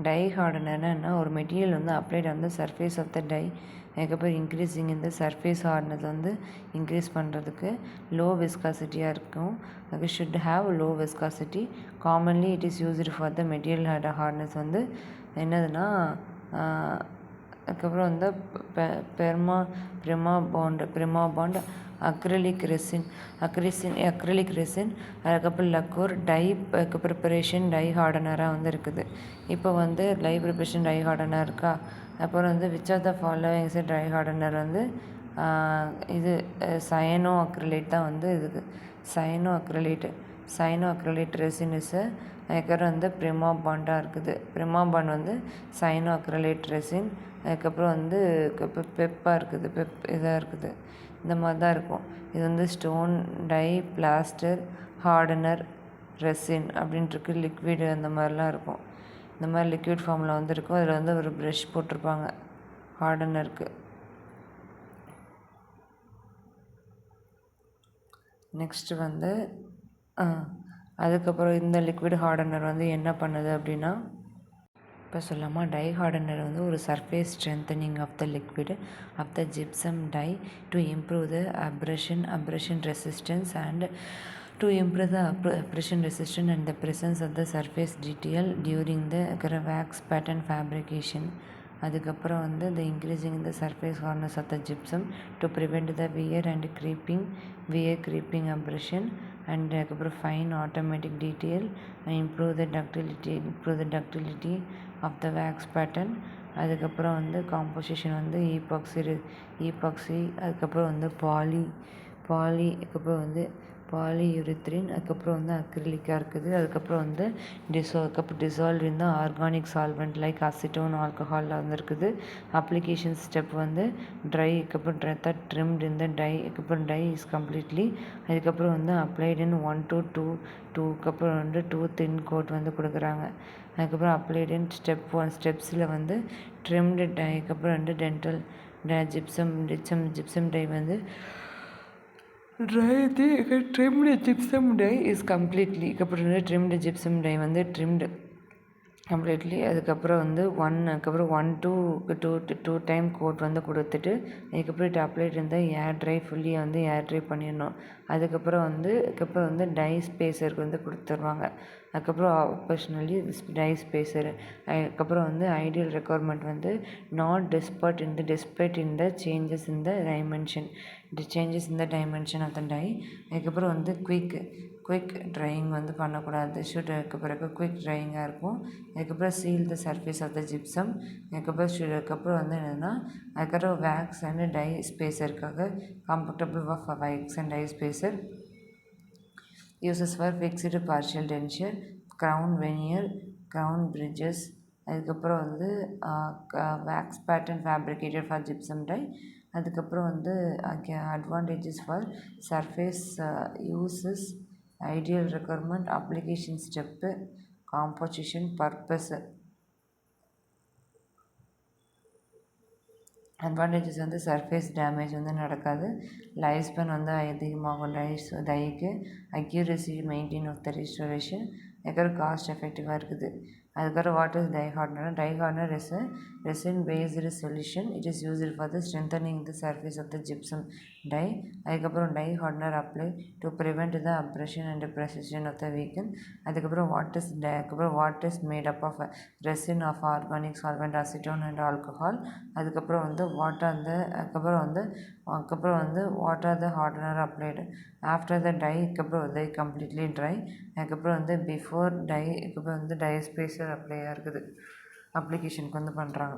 Tie ஹார்டனர்னா என்ன, ஒரு material வந்து applied on the surface of the die, அதுக்கப்புறம் இன்க்ரீஸிங் இந்த சர்ஃபேஸ் ஹார்ட்னஸ் வந்து இன்க்ரீஸ் பண்ணுறதுக்கு லோ விஸ்காசிட்டியாக இருக்கும். அது should have low viscosity. Commonly it is used for the material hardness வந்து என்னதுன்னா, அதுக்கப்புறம் வந்து ப்ரிமா பாண்ட் அக்ரிலிக் ரெசின், அதுக்கப்புறம் லக்கூர் டை ப்ரிப்பரேஷன் டை ஹார்டனராக வந்து இருக்குது. இப்போ வந்து டை ப்ரிப்பரேஷன் டை ஹார்டனர் இருக்கா. அப்புறம் வந்து which of the following is die hardener வந்து இது சயனோ அக்ரிலேட் தான் வந்து இதுக்கு சயனோ அக்ரிலேட் ரெசின் இஸ் அதுக்கப்புறம் வந்து ப்ரிமா பாண்டாக இருக்குது. ப்ரிமா பாண்ட் வந்து சயனோ அக்ரிலேட் ரெசின், அதுக்கப்புறம் வந்து பெப்பாக இருக்குது, இதாக இருக்குது. இந்த மாதிரி தான் இருக்கும். இது வந்து stone die plaster hardener resin அப்படின்ட்டுருக்கு. லிக்விடு அந்த மாதிரிலாம் இருக்கும். இந்த மாதிரி லிக்விட் ஃபார்மில் வந்து இருக்கும். அதில் வந்து ஒரு ப்ரஷ் போட்டிருப்பாங்க ஹார்டனருக்கு. நெக்ஸ்ட்டு வந்து அதுக்கப்புறம் இந்த லிக்விட் ஹார்டனர் வந்து என்ன பண்ணுது அப்படின்னா, இப்போ சொல்லாமா டை ஹார்டனர் வந்து ஒரு surface strengthening of the liquid of the gypsum die to improve the abrasion resistance and to improve the abrasion resistance and the presence of the surface detail during the wax pattern fabrication. அதுக்கப்புறம் வந்து the increasing in the surface hardness of the gypsum to prevent the wear creeping abrasion and அதுக்கப்புறம் fine automatic detail and improve the ductility of the wax pattern. அதுக்கப்புறம் வந்து composition வந்து epoxy அதுக்கப்புறம் வந்து அதுக்கப்புறம் வந்து பாலியூரித்ரின், அதுக்கப்புறம் வந்து அக்ரிலிக்காக இருக்குது. அதுக்கப்புறம் வந்து டிசால்வ் இந்த ஆர்கானிக் சால்வெண்ட் லைக் அசிட்டோன் ஆல்கஹாலில் வந்து இருக்குது. அப்ளிகேஷன் ஸ்டெப் வந்து ட்ரை, அதுக்கப்புறம் ட்ரிம்ட் இந்த டை, அதுக்கப்புறம் டை இஸ் கம்ப்ளீட்லி, அதுக்கப்புறம் வந்து அப்ளைட் இன் 1 to 2 அதுக்கப்புறம் வந்து 2 தின் கோட் வந்து கொடுக்குறாங்க. அதுக்கப்புறம் அப்ளைட் இன் ஸ்டெப்ஸில் வந்து ட்ரிம்டு டை, அதுக்கப்புறம் வந்து டென்டல் ஜிப்சம் டை வந்து trimmed gypsum dye is completely, அதுக்கப்புறம் trimmed gypsum dye வந்து trimmed கம்ப்ளீட்லி. அதுக்கப்புறம் வந்து அதுக்கப்புறம் 1 to 2 டைம் கோட் வந்து கொடுத்துட்டு அதுக்கப்புறம் அப்ளைட் இந்த ஏர் ட்ரை ஃபுல்லி வந்து ஏர் ட்ரை பண்ணிடணும். அதுக்கப்புறம் வந்து டை ஸ்பேஸருக்கு வந்து கொடுத்துருவாங்க. அதுக்கப்புறம் ஆப்பர்ச்சுனலி டை ஸ்பேஸர். அதுக்கப்புறம் வந்து ஐடியல் ரெக்குவயர்மெண்ட் வந்து not desperate in the changes in the dimension of the die. அதுக்கப்புறம் வந்து குயிக் ட்ரையிங் வந்து பண்ணக்கூடாது. அதுக்கப்புறம் குயிக் ட்ரையிங்காக இருக்கும். அதுக்கப்புறம் seal the surface of the gypsum. அதுக்கப்புறம் வந்து என்னென்னா அதுக்கப்புறம் வேக்ஸ் அண்ட் டை ஸ்பேஸருக்காக comfortable of wax and die spacer uses for fixed partial denture, crown veneer, crown bridges. அதுக்கப்புறம் வந்து wax pattern fabricated for gypsum die. அதுக்கப்புறம் வந்து advantages for surface uses, ideal requirement, application step, composition purpose. Advantages வந்து surface damage வந்து நடக்காது, life span வந்து அதிகமாகும் டைக்கு, accuracy maintain of the restoration, அதுக்கப்புறம் காஸ்ட் எஃபெக்டிவாக இருக்குது. அதுக்கப்புறம் what is die hardener? Die hardener is a resin based solution. It is used for the strengthening the surface of the gypsum dye. அதுக்கப்புறம் die hardener apply to prevent the abrasion and precision of the weaken. அதுக்கப்புறம் what is made up of resin of organic solvent acetone and alcohol. அதுக்கப்புறம் வந்து what are the hardener applied after the die, அதுக்கப்புறம் வந்து completely try, அதுக்கப்புறம் வந்து before tie, அதுக்கப்புறம் வந்து tie spacer அப்ளையாக இருக்குது, அப்ளிகேஷனுக்கு வந்து பண்ணுறாங்க.